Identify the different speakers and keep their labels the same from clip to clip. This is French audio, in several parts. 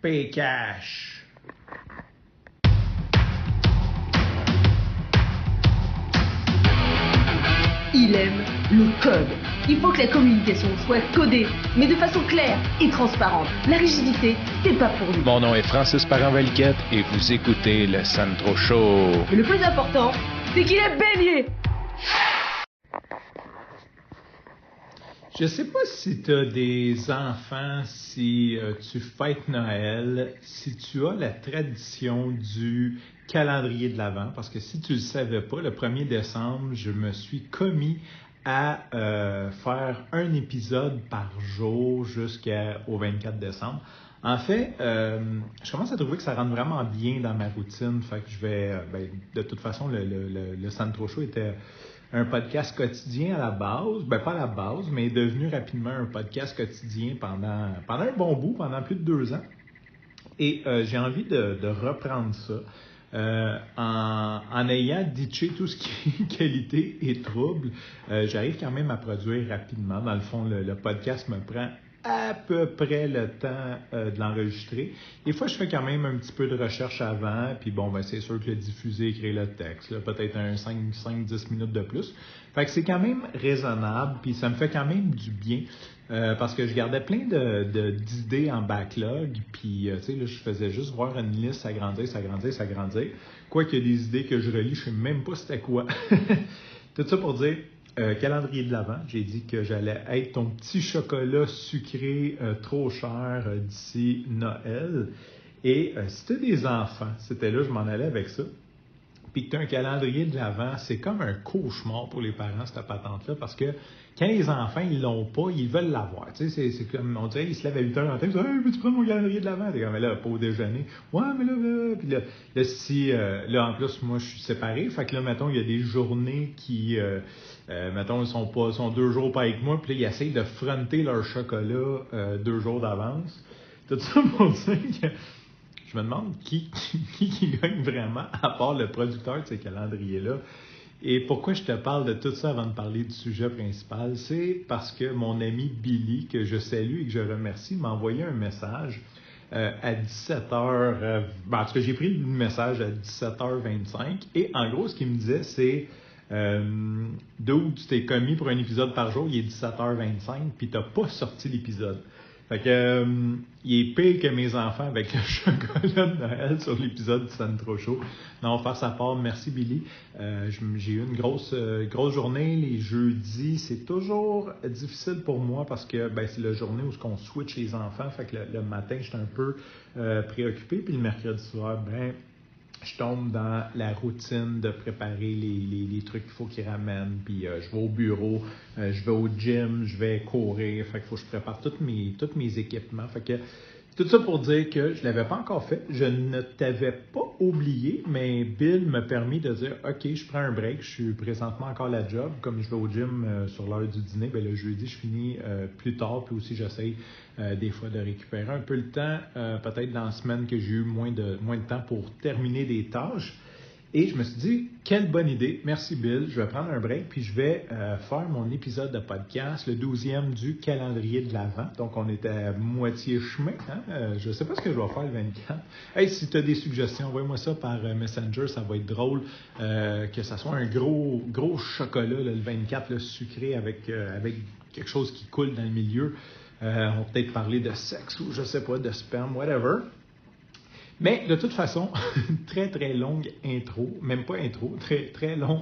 Speaker 1: Pay cash.
Speaker 2: Il aime le code. Il faut que la communication soit codée, mais de façon claire et transparente. La rigidité, c'est pas pour nous.
Speaker 3: Mon nom est Francis Parent-Valiquette et vous écoutez le Sandro Show.
Speaker 2: Mais le plus important, c'est qu'il est bélier.
Speaker 1: Je sais pas si tu as des enfants, si tu fêtes Noël, si tu as la tradition du calendrier de l'Avent, parce que si tu le savais pas, le 1er décembre, je me suis commis à faire un épisode par jour jusqu'au 24 décembre. En fait, je commence à trouver que ça rentre vraiment bien dans ma routine. Fait que je vais, de toute façon, le Sandro Show était un podcast quotidien à la base. Pas à la base, mais est devenu rapidement un podcast quotidien pendant un bon bout, pendant plus de 2 ans. Et j'ai envie de reprendre ça. En ayant ditché tout ce qui est qualité et trouble, j'arrive quand même à produire rapidement. Dans le fond, le podcast me prend à peu près le temps de l'enregistrer. Des fois, je fais quand même un petit peu de recherche avant, puis c'est sûr que le diffuser, créer le texte, là, peut-être un 5-10 minutes de plus. Fait que c'est quand même raisonnable, puis ça me fait quand même du bien, parce que je gardais plein d'idées en backlog, puis là, je faisais juste voir une liste s'agrandir. Quoi qu'il y ait des idées que je relis, je sais même pas c'était quoi. Tout ça pour dire, calendrier de l'Avent, j'ai dit que j'allais être ton petit chocolat sucré trop cher d'ici Noël. Et si tu as des enfants, c'était là je m'en allais avec ça, puis que tu as un calendrier de l'Avent, c'est comme un cauchemar pour les parents, cette patente-là, parce que quand les enfants, ils l'ont pas, ils veulent l'avoir. Tu sais, c'est comme, on dirait, ils se lèvent à 8 heures en tête, ils disent « Hey, veux-tu prendre mon calendrier de l'Avent? » T'es comme, là, pas au déjeuner. « Ouais, mais là. » Puis là, si, là, en plus, moi, je suis séparé, fait que là, mettons, il y a des journées qui, mettons, ils sont 2 jours pas avec moi, puis là, ils essayent de fronter leur chocolat 2 jours d'avance. Tout ça pour dire que je me demande qui gagne vraiment, à part le producteur de ces calendriers-là. Et pourquoi je te parle de tout ça avant de parler du sujet principal? C'est parce que mon ami Billy, que je salue et que je remercie, m'a envoyé un message à 17h. En tout cas, j'ai pris le message à 17h25. Et en gros, ce qu'il me disait, c'est d'où tu t'es commis pour un épisode par jour, il est 17h25, puis tu n'as pas sorti l'épisode. Fait que, il est pire que mes enfants avec le chocolat de Noël sur l'épisode du Sandro Show. Non, face à part, merci Billy. J'ai eu une grosse journée. Les jeudis, c'est toujours difficile pour moi parce que c'est la journée où on switch les enfants. Fait que le matin, je suis un peu préoccupé. Puis le mercredi soir, je tombe dans la routine de préparer les trucs qu'il faut qu'ils ramènent. Puis je vais au bureau, je vais au gym, je vais courir. Fait qu'il faut que je prépare tous mes équipements. Fait que tout ça pour dire que je ne l'avais pas encore fait. Je ne t'avais pas oublié, mais Bill m'a permis de dire « OK, je prends un break. Je suis présentement encore à la job. Comme je vais au gym sur l'heure du dîner, le jeudi, je finis plus tard. Puis aussi, j'essaye des fois de récupérer un peu le temps, peut-être dans la semaine que j'ai eu moins de temps pour terminer des tâches. Et je me suis dit, quelle bonne idée. Merci Bill. Je vais prendre un break puis je vais faire mon épisode de podcast, le 12e du calendrier de l'Avent. Donc, on est à moitié chemin. Je ne sais pas ce que je vais faire le 24. Hey, si tu as des suggestions, envoie-moi ça par Messenger. Ça va être drôle que ça soit un gros chocolat, là, le 24, là, sucré avec quelque chose qui coule dans le milieu. On va peut-être parler de sexe ou je sais pas, de sperme, whatever. Mais de toute façon, très très longue intro, même pas intro, très long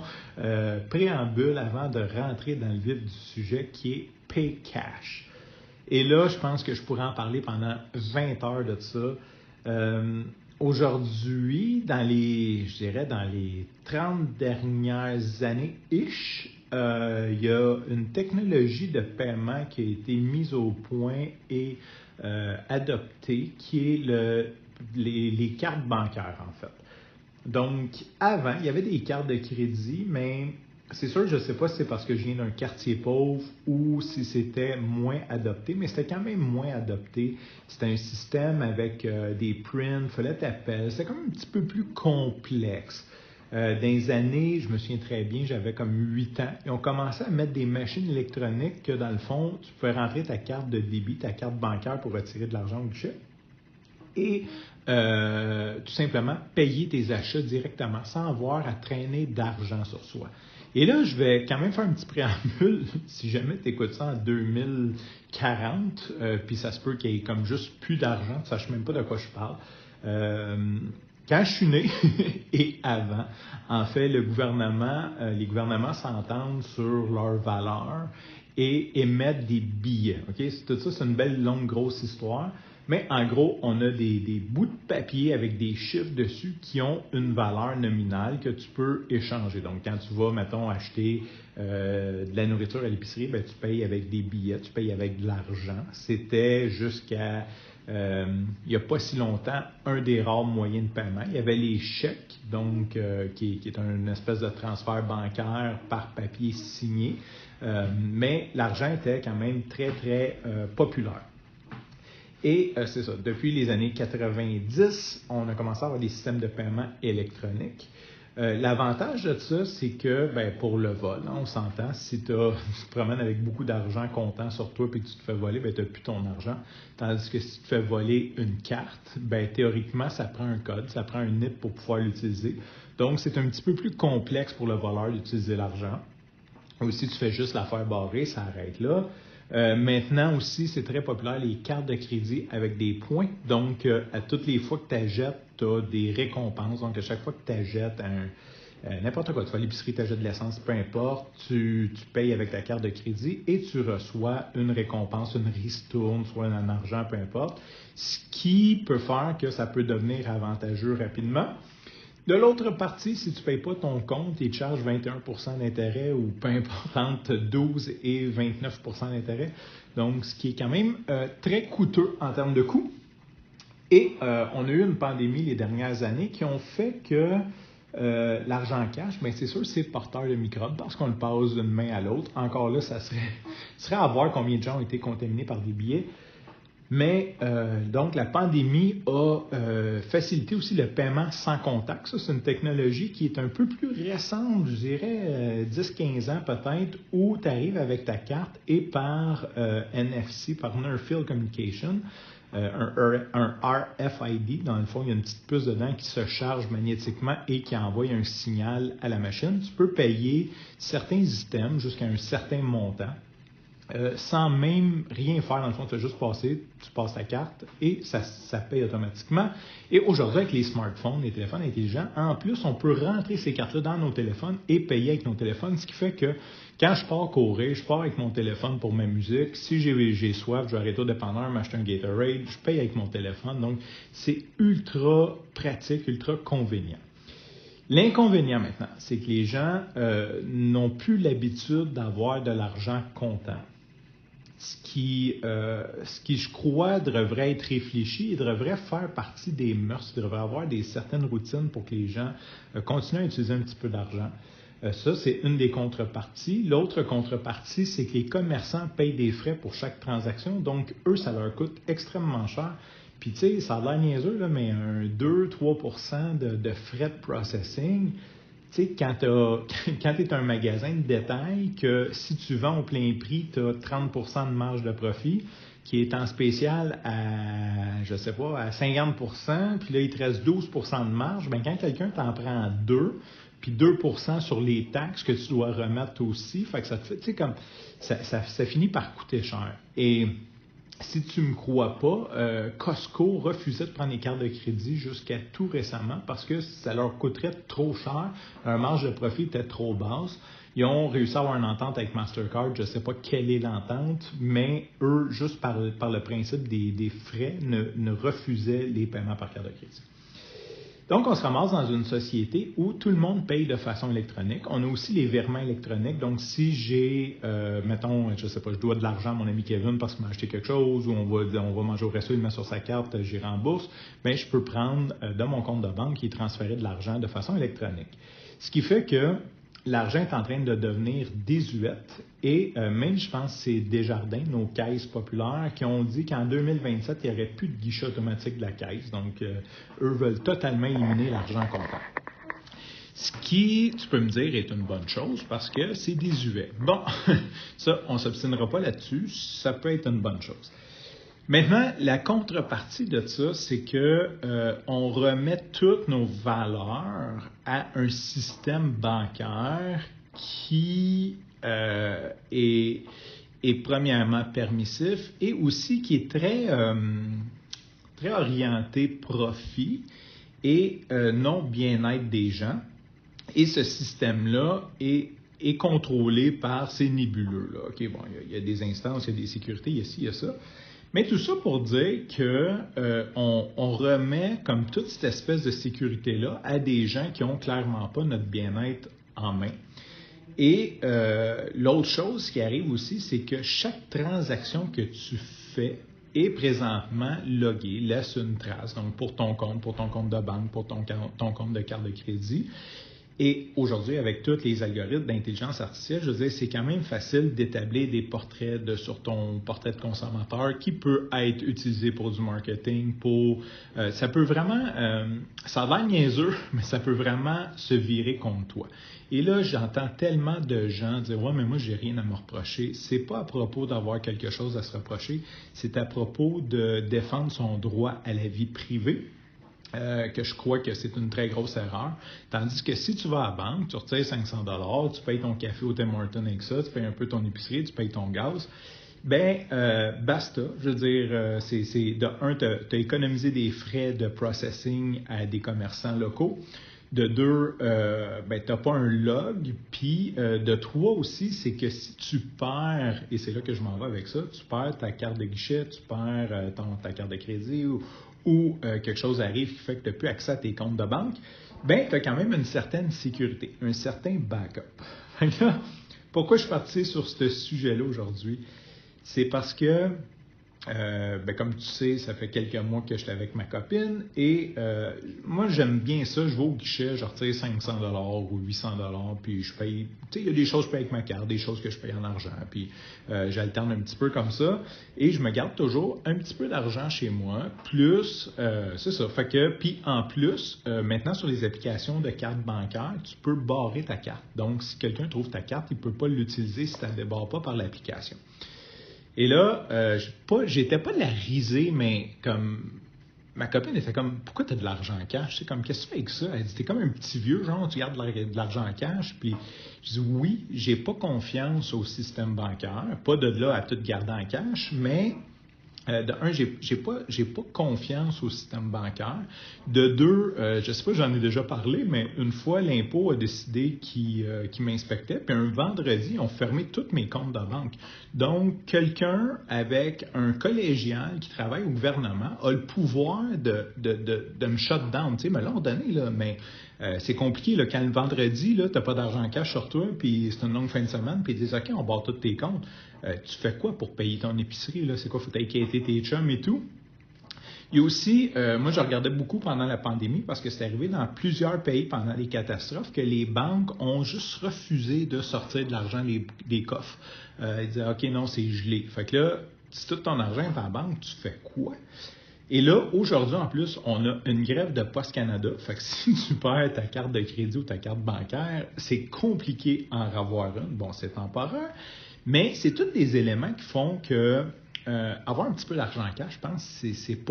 Speaker 1: préambule avant de rentrer dans le vif du sujet qui est Pay Cash. Et là, je pense que je pourrais en parler pendant 20 heures de ça. Aujourd'hui, dans les 30 dernières années-ish, il y a une technologie de paiement qui a été mise au point et adoptée, qui est les cartes bancaires, en fait. Donc, avant, il y avait des cartes de crédit, mais c'est sûr, je ne sais pas si c'est parce que je viens d'un quartier pauvre ou si c'était moins adopté, mais c'était quand même moins adopté. C'était un système avec des prints, il fallait t'appeler. C'était comme un petit peu plus complexe. Dans les années, je me souviens très bien, j'avais comme 8 ans, et on commençait à mettre des machines électroniques que, dans le fond, tu pouvais rentrer ta carte de débit, ta carte bancaire pour retirer de l'argent au guichet. et tout simplement payer tes achats directement sans avoir à traîner d'argent sur soi. Et là, je vais quand même faire un petit préambule, si jamais tu écoutes ça en 2040, puis ça se peut qu'il y ait comme juste plus d'argent, tu ne saches même pas de quoi je parle. Quand je suis né et avant, en fait, les gouvernements s'entendent sur leurs valeurs et émettent des billets. Okay? Tout ça, c'est une belle, longue, grosse histoire. Mais en gros, on a des bouts de papier avec des chiffres dessus qui ont une valeur nominale que tu peux échanger. Donc, quand tu vas, mettons, acheter de la nourriture à l'épicerie, ben, tu payes avec des billets, tu payes avec de l'argent. C'était jusqu'à, il n'y a pas si longtemps, un des rares moyens de paiement. Il y avait les chèques, donc qui est une espèce de transfert bancaire par papier signé. Mais l'argent était quand même très, très populaire. Et c'est ça, depuis les années 90, on a commencé à avoir des systèmes de paiement électroniques. L'avantage de ça, c'est que pour le vol, on s'entend, si tu te promènes avec beaucoup d'argent comptant sur toi et que tu te fais voler, tu n'as plus ton argent. Tandis que si tu te fais voler une carte, théoriquement, ça prend un code, ça prend un NIP pour pouvoir l'utiliser. Donc, c'est un petit peu plus complexe pour le voleur d'utiliser l'argent. Ou si tu fais juste la faire barrer, ça arrête là. Maintenant aussi, c'est très populaire, les cartes de crédit avec des points. Donc, à toutes les fois que tu achètes, tu as des récompenses. Donc, à chaque fois que tu achètes n'importe quoi, tu vas à l'épicerie, tu achètes de l'essence, peu importe, tu payes avec ta carte de crédit et tu reçois une récompense, une ristourne, soit en argent, peu importe. Ce qui peut faire que ça peut devenir avantageux rapidement. De l'autre partie, si tu ne payes pas ton compte, ils te chargent 21% d'intérêt ou peu importe, entre 12 et 29% d'intérêt. Donc, ce qui est quand même très coûteux en termes de coûts. Et on a eu une pandémie les dernières années qui ont fait que l'argent cash, c'est sûr, c'est porteur de microbes parce qu'on le passe d'une main à l'autre. Encore là, ça serait à voir combien de gens ont été contaminés par des billets. Mais donc, la pandémie a facilité aussi le paiement sans contact. Ça, c'est une technologie qui est un peu plus récente, je dirais 10-15 ans peut-être, où tu arrives avec ta carte et par NFC, par Near Field Communication, un RFID, dans le fond, il y a une petite puce dedans qui se charge magnétiquement et qui envoie un signal à la machine. Tu peux payer certains items jusqu'à un certain montant. Sans même rien faire, dans le fond, tu as juste passé, tu passes ta carte et ça paye automatiquement. Et aujourd'hui, avec les smartphones, les téléphones intelligents, en plus, on peut rentrer ces cartes-là dans nos téléphones et payer avec nos téléphones, ce qui fait que quand je pars courir, je pars avec mon téléphone pour ma musique. Si j'ai soif, je vais arrêter au dépanneur, m'acheter un Gatorade, je paye avec mon téléphone. Donc, c'est ultra pratique, ultra convenient. L'inconvénient maintenant, c'est que les gens n'ont plus l'habitude d'avoir de l'argent comptant. Ce qui, je crois, devrait être réfléchi et devrait faire partie des mœurs. Il devrait y avoir certaines routines pour que les gens continuent à utiliser un petit peu d'argent. Ça, c'est une des contreparties. L'autre contrepartie, c'est que les commerçants payent des frais pour chaque transaction. Donc, eux, ça leur coûte extrêmement cher. Puis, tu sais, ça a l'air niaiseux, là, mais un 2-3% de frais de processing, tu sais, quand tu es un magasin de détail, que si tu vends au plein prix, tu as 30% de marge de profit, qui est en spécial à, je sais pas, à 50%, puis là, il te reste 12% de marge, bien, quand quelqu'un t'en prend 2, puis 2% sur les taxes que tu dois remettre aussi, fait que ça te fait, tu sais, comme, ça finit par coûter cher. Et si tu ne me crois pas, Costco refusait de prendre les cartes de crédit jusqu'à tout récemment parce que ça leur coûterait trop cher. Leur marge de profit était trop basse. Ils ont réussi à avoir une entente avec Mastercard. Je ne sais pas quelle est l'entente, mais eux, juste par le principe des frais, ne refusaient les paiements par carte de crédit. Donc, on se ramasse dans une société où tout le monde paye de façon électronique. On a aussi les virements électroniques. Donc, si j'ai, mettons, je sais pas, je dois de l'argent à mon ami Kevin parce qu'il m'a acheté quelque chose, ou on va manger au resto, il met sur sa carte, j'y rembourse, bien, je peux prendre de mon compte de banque qui est transféré de l'argent de façon électronique. Ce qui fait que l'argent est en train de devenir désuète et même, je pense, c'est Desjardins, nos caisses populaires, qui ont dit qu'en 2027, il n'y aurait plus de guichet automatique de la caisse. Donc, eux veulent totalement éliminer l'argent comptant. Ce qui, tu peux me dire, est une bonne chose parce que c'est désuet. Bon, ça, on ne s'obstinera pas là-dessus. Ça peut être une bonne chose. Maintenant, la contrepartie de ça, c'est que on remet toutes nos valeurs à un système bancaire qui est premièrement permissif et aussi qui est très orienté profit et non bien-être des gens. Et ce système-là est contrôlé par ces nébuleux-là. OK, bon, il y a des instances, il y a des sécurités, il y a ci, il y a ça. Mais tout ça pour dire que on remet comme toute cette espèce de sécurité-là à des gens qui n'ont clairement pas notre bien-être en main. Et l'autre chose qui arrive aussi, c'est que chaque transaction que tu fais est présentement loguée, laisse une trace. Donc pour ton compte de banque, pour ton compte de carte de crédit. Et aujourd'hui, avec tous les algorithmes d'intelligence artificielle, je veux dire, c'est quand même facile d'établir des portraits sur ton portrait de consommateur qui peut être utilisé pour du marketing, ça peut vraiment, ça a l'air niaiseux, mais ça peut vraiment se virer contre toi. Et là, j'entends tellement de gens dire « Ouais, mais moi, j'ai rien à me reprocher ». C'est pas à propos d'avoir quelque chose à se reprocher, c'est à propos de défendre son droit à la vie privée. Que je crois que c'est une très grosse erreur. Tandis que si tu vas à la banque, tu retires 500 $, tu payes ton café au Tim Hortons avec ça, tu payes un peu ton épicerie, tu payes ton gaz, basta. Je veux dire, c'est de un, tu as économisé des frais de processing à des commerçants locaux. De deux, tu n'as pas un log. Puis de trois aussi, c'est que si tu perds, et c'est là que je m'en vais avec ça, tu perds ta carte de guichet, tu perds ta carte de crédit ou quelque chose arrive qui fait que tu n'as plus accès à tes comptes de banque, tu as quand même une certaine sécurité, un certain backup. Là, pourquoi je suis parti sur ce sujet-là aujourd'hui? C'est parce que, comme tu sais, ça fait quelques mois que j'étais avec ma copine et moi, j'aime bien ça. Je vais au guichet, je retire 500 $ ou 800 $, puis je paye. Tu sais, il y a des choses que je paye avec ma carte, des choses que je paye en argent, puis j'alterne un petit peu comme ça et je me garde toujours un petit peu d'argent chez moi, plus, c'est ça. Fait que, puis en plus, maintenant sur les applications de carte bancaire, tu peux barrer ta carte. Donc, si quelqu'un trouve ta carte, il ne peut pas l'utiliser si tu ne la débarres pas par l'application. Et là, j'étais pas de la risée, mais comme ma copine était comme, pourquoi tu as de l'argent en cash? C'est comme, qu'est-ce que tu fais avec ça? Elle dit, t'es comme un petit vieux, genre, tu gardes de l'argent en cash. Puis je dis, oui, j'ai pas confiance au système bancaire, pas de là à tout garder en cash, mais de un, j'ai pas confiance au système bancaire. De deux, je sais pas, j'en ai déjà parlé, mais une fois, l'impôt a décidé qu'il m'inspectait, puis un vendredi, ils ont fermé tous mes comptes de banque. Donc, quelqu'un avec un collégial qui travaille au gouvernement a le pouvoir de me shut down. Tu sais, me l'ont donné, là, mais c'est compliqué, là, quand le vendredi, tu n'as pas d'argent en cash sur toi, puis c'est une longue fin de semaine, puis ils disent, OK, on barre tous tes comptes. Tu fais quoi pour payer ton épicerie? Là? C'est quoi? Faut t'inquiéter tes chums et tout. Il y a aussi, moi je regardais beaucoup pendant la pandémie parce que c'est arrivé dans plusieurs pays pendant les catastrophes que les banques ont juste refusé de sortir de l'argent des coffres. Ils disaient, OK, non, c'est gelé. Fait que là, si tout ton argent est en banque, tu fais quoi? Et là, aujourd'hui, en plus, on a une grève de Poste Canada. Fait que si tu perds ta carte de crédit ou ta carte bancaire, c'est compliqué en avoir une. Bon, c'est temporaire, mais c'est tous des éléments qui font que avoir un petit peu d'argent en cash, je pense, c'est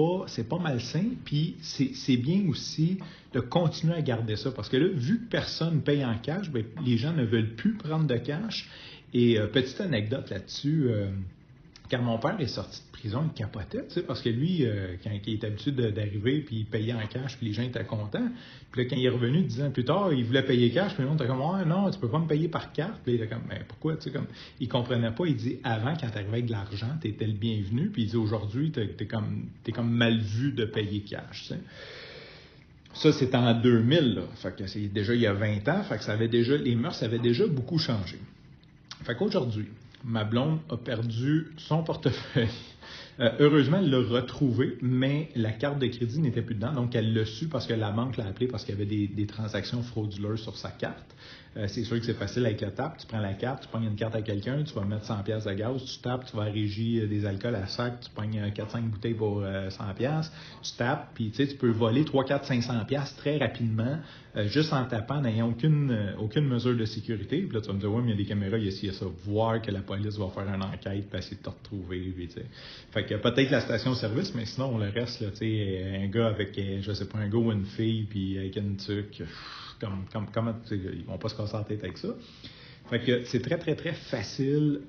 Speaker 1: pas malsain. Puis c'est bien aussi de continuer à garder ça. Parce que là, vu que personne ne paye en cash, les gens ne veulent plus prendre de cash. Et petite anecdote là-dessus, quand mon père est sorti de prison, il capotait, tu sais, parce que lui, quand il était habitué d'arriver, puis il payait en cash, puis les gens étaient contents. Puis là, quand il est revenu 10 ans plus tard, il voulait payer cash, puis le monde était comme, ouais, non, tu peux pas me payer par carte. Puis il était comme, mais pourquoi, tu sais, comme, il comprenait pas. Il dit, avant, quand tu arrivais avec de l'argent, tu étais le bienvenu. Puis il dit, aujourd'hui, t'es comme mal vu de payer cash, tu sais. Ça, c'est en 2000, là. Fait que c'est déjà il y a 20 ans. Fait que les mœurs avaient déjà beaucoup changé. Fait qu'aujourd'hui, ma blonde a perdu son portefeuille. Heureusement, elle l'a retrouvé, mais la carte de crédit n'était plus dedans. Donc, elle l'a su parce que la banque l'a appelé parce qu'il y avait des transactions frauduleuses sur sa carte. c'est sûr que c'est facile avec le tap. Tu prends la carte, tu pognes une carte à quelqu'un, tu vas mettre 100 pièces de gaz, tu tapes, tu vas à régie des alcools à sac, tu pognes 4-5 bouteilles pour 100 pièces, tu tapes, puis tu peux voler 3, 4, 500 pièces très rapidement, juste en tapant, n'ayant aucune mesure de sécurité. Puis là, tu vas me dire, ouais, mais il y a des caméras, il y a ça. Voir que la police va faire une enquête, puis essayer de te retrouver. Puis, fait que peut-être la station-service, mais sinon, le reste, là, un gars avec, je sais pas, un gars ou une fille, puis avec une tuque, comment, ils vont pas se casser la tête avec ça. Fait que c'est très, très, très facile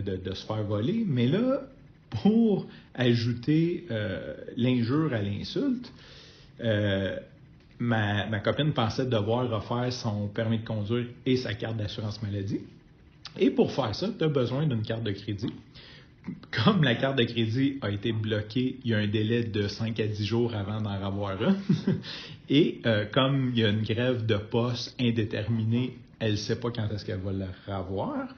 Speaker 1: de se faire voler. Mais là, pour ajouter l'injure à l'insulte, ma copine pensait devoir refaire son permis de conduire et sa carte d'assurance maladie. Et pour faire ça, tu as besoin d'une carte de crédit. Comme la carte de crédit a été bloquée, il y a un délai de 5 à 10 jours avant d'en avoir une. Et comme il y a une grève de poste indéterminée, elle ne sait pas quand est-ce qu'elle va la revoir.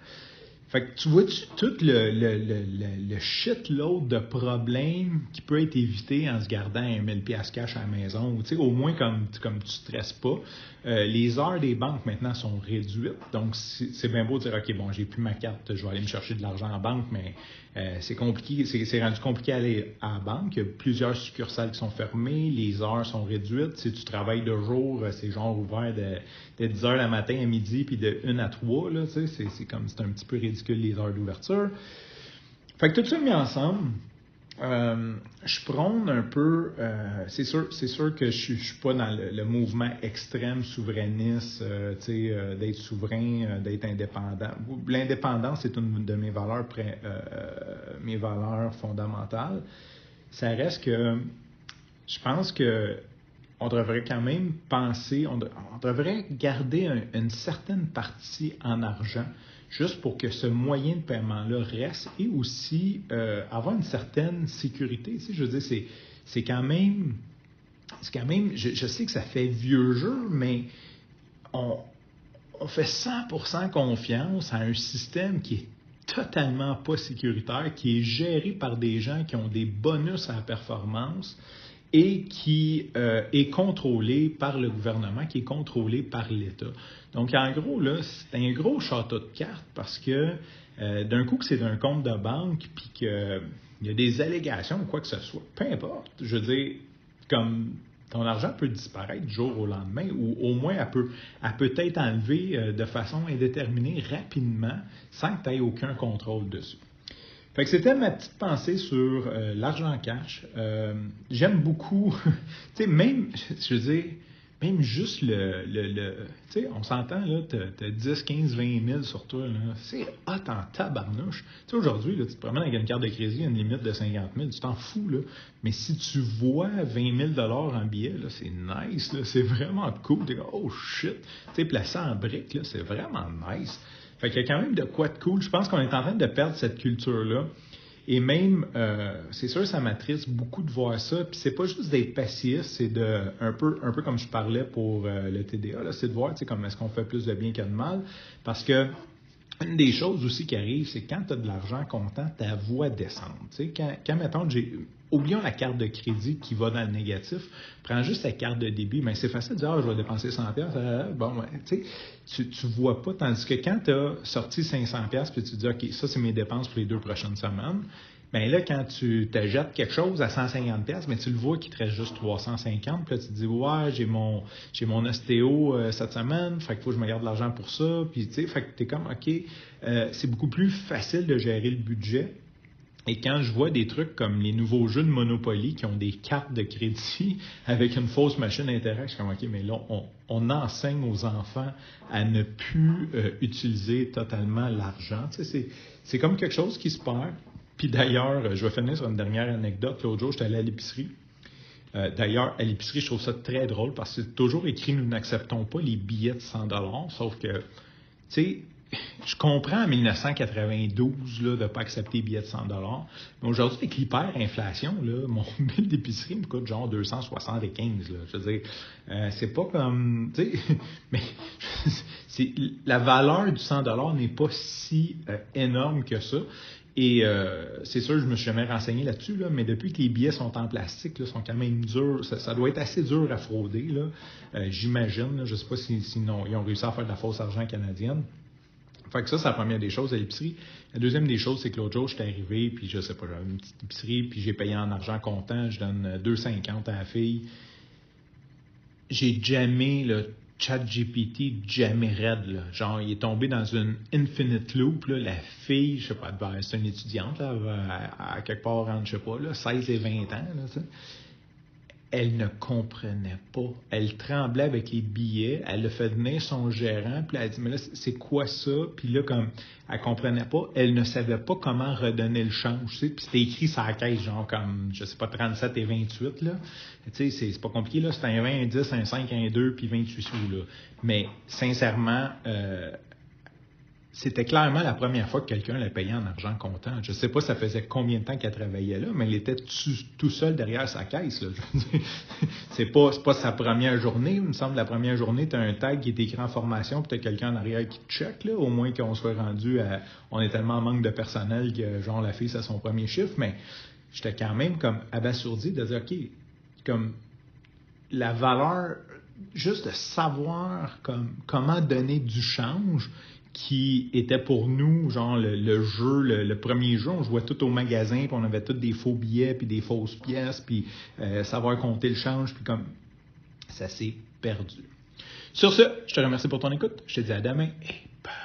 Speaker 1: Fait que tu vois-tu tout le shitload de problèmes qui peut être évité en se gardant un 1000$ cash à la maison, ou au moins comme tu stresses pas. Les heures des banques maintenant sont réduites, donc c'est bien beau de dire ok, bon, j'ai plus ma carte, je vais aller me chercher de l'argent en banque, mais c'est compliqué, c'est rendu compliqué d'aller à la banque. Il y a plusieurs succursales qui sont fermées, les heures sont réduites. Si tu travailles de jour, c'est genre ouvert de 10h le matin à midi, puis de 1 à 3, là, c'est un petit peu ridicule les heures d'ouverture. Fait que tout ça mis ensemble, je prône un peu, c'est sûr que je suis pas dans le mouvement extrême souverainiste, d'être souverain, d'être indépendant. L'indépendance est une de mes valeurs, mes valeurs fondamentales. Ça reste que je pense que on devrait quand même penser, on devrait garder une certaine partie en argent, juste pour que ce moyen de paiement-là reste, et aussi avoir une certaine sécurité. Je veux dire, c'est quand même, je sais que ça fait vieux jeu, mais on fait 100% confiance à un système qui est totalement pas sécuritaire, qui est géré par des gens qui ont des bonus à la performance, et qui est contrôlé par le gouvernement, qui est contrôlé par l'État. Donc, en gros, là, c'est un gros château de cartes parce que d'un coup que c'est d'un compte de banque, puis qu'il y a des allégations ou quoi que ce soit, peu importe, je veux dire, comme ton argent peut disparaître du jour au lendemain, ou au moins elle peut être enlevée de façon indéterminée rapidement, sans que tu aies aucun contrôle dessus. Fait que c'était ma petite pensée sur l'argent cash. J'aime beaucoup, tu sais, même, je veux dire, même juste tu sais, on s'entend, là, t'as 10, 15, 20 000 sur toi, là, c'est hot en tabarnouche. Tu sais, aujourd'hui, là, tu te promènes avec une carte de crédit, il y a une limite de 50 000, tu t'en fous, là. Mais si tu vois 20 000 $ en billets, là, c'est nice, là, c'est vraiment cool. T'es comme, oh shit, tu sais, placé en briques, là, c'est vraiment nice. Fait qu'il y a quand même de quoi de cool. Je pense qu'on est en train de perdre cette culture-là. Et même, c'est sûr, ça m'attriste beaucoup de voir ça. Puis c'est pas juste d'être passif, c'est un peu comme je parlais pour le TDA, là, c'est de voir, tu sais, comme est-ce qu'on fait plus de bien que de mal. Parce que une des choses aussi qui arrive, c'est que quand tu as de l'argent comptant, ta voix descend. Tu sais, quand mettons, oublions la carte de crédit qui va dans le négatif, prends juste la carte de débit, mais c'est facile de dire, je vais dépenser 100$, bon, tu sais, tu vois pas, tandis que quand tu as sorti 500$, puis tu dis, OK, ça, c'est mes dépenses pour les 2 prochaines semaines, bien là, quand tu t'achètes quelque chose à 150$, mais tu le vois qu'il te reste juste 350$, puis là, tu te dis, ouais, j'ai mon ostéo cette semaine, fait qu'il faut que je me garde de l'argent pour ça, puis tu sais, fait que t'es comme, OK, c'est beaucoup plus facile de gérer le budget. Et quand je vois des trucs comme les nouveaux jeux de Monopoly qui ont des cartes de crédit avec une fausse machine d'intérêt, je suis comme, OK, mais là, on enseigne aux enfants à ne plus utiliser totalement l'argent. Tu sais, c'est comme quelque chose qui se perd. Puis d'ailleurs, je vais finir sur une dernière anecdote. L'autre jour, j'étais allé à l'épicerie. D'ailleurs, à l'épicerie, je trouve ça très drôle parce que c'est toujours écrit « Nous n'acceptons pas les billets de 100$. » Sauf que, tu sais, je comprends en 1992 là, de ne pas accepter les billets de 100$. Mais aujourd'hui, avec l'hyperinflation, là, mon bill d'épicerie me coûte genre 275$. Là. Je veux dire, c'est pas comme... Tu sais, mais la valeur du 100$ n'est pas si énorme que ça. Et c'est sûr, je me suis jamais renseigné là-dessus, là, mais depuis que les billets sont en plastique, là, sont quand même durs, ça doit être assez dur à frauder, là, j'imagine. Là, je ne sais pas ils ont réussi à faire de la fausse argent canadienne. Fait que ça, c'est la première des choses à l'épicerie. La deuxième des choses, c'est que l'autre jour, j'étais arrivé, puis je sais pas, j'avais une petite épicerie, puis j'ai payé en argent comptant, je donne 2,50 à la fille. J'ai jamais le ChatGPT jamais raide, là. Genre, il est tombé dans une infinite loop, là. La fille, je sais pas, c'est une étudiante, là, à quelque part entre, je sais pas, là, 16 et 20 ans, là, ça. Elle ne comprenait pas. Elle tremblait avec les billets. Elle a fait venir son gérant. Puis elle a dit, mais là, c'est quoi ça? Puis là, comme elle comprenait pas, elle ne savait pas comment redonner le change. Tu sais? Puis c'était écrit sur la caisse, genre comme, je sais pas, 37 et 28. Là. Tu sais, c'est pas compliqué. Là. C'est un 20, un 10, un 5, un 2, puis 28 sous. Là. Mais sincèrement, c'était clairement la première fois que quelqu'un l'a payé en argent comptant. Je ne sais pas ça faisait combien de temps qu'elle travaillait là, mais elle était tout seul derrière sa caisse. Là. C'est pas sa première journée. Il me semble que la première journée, tu as un tag qui est écrit en formation, puis tu as quelqu'un en arrière qui te check, là, au moins qu'on soit rendu à... On est tellement en manque de personnel que, genre, la fille, c'est son premier chiffre, mais j'étais quand même comme abasourdi de dire, OK, comme la valeur, juste de savoir comment donner du change, qui était pour nous, genre, le jeu, le premier jeu. On jouait tout au magasin, puis on avait tous des faux billets, puis des fausses pièces, puis savoir compter le change, puis comme ça s'est perdu. Sur ce, je te remercie pour ton écoute. Je te dis à demain et bye.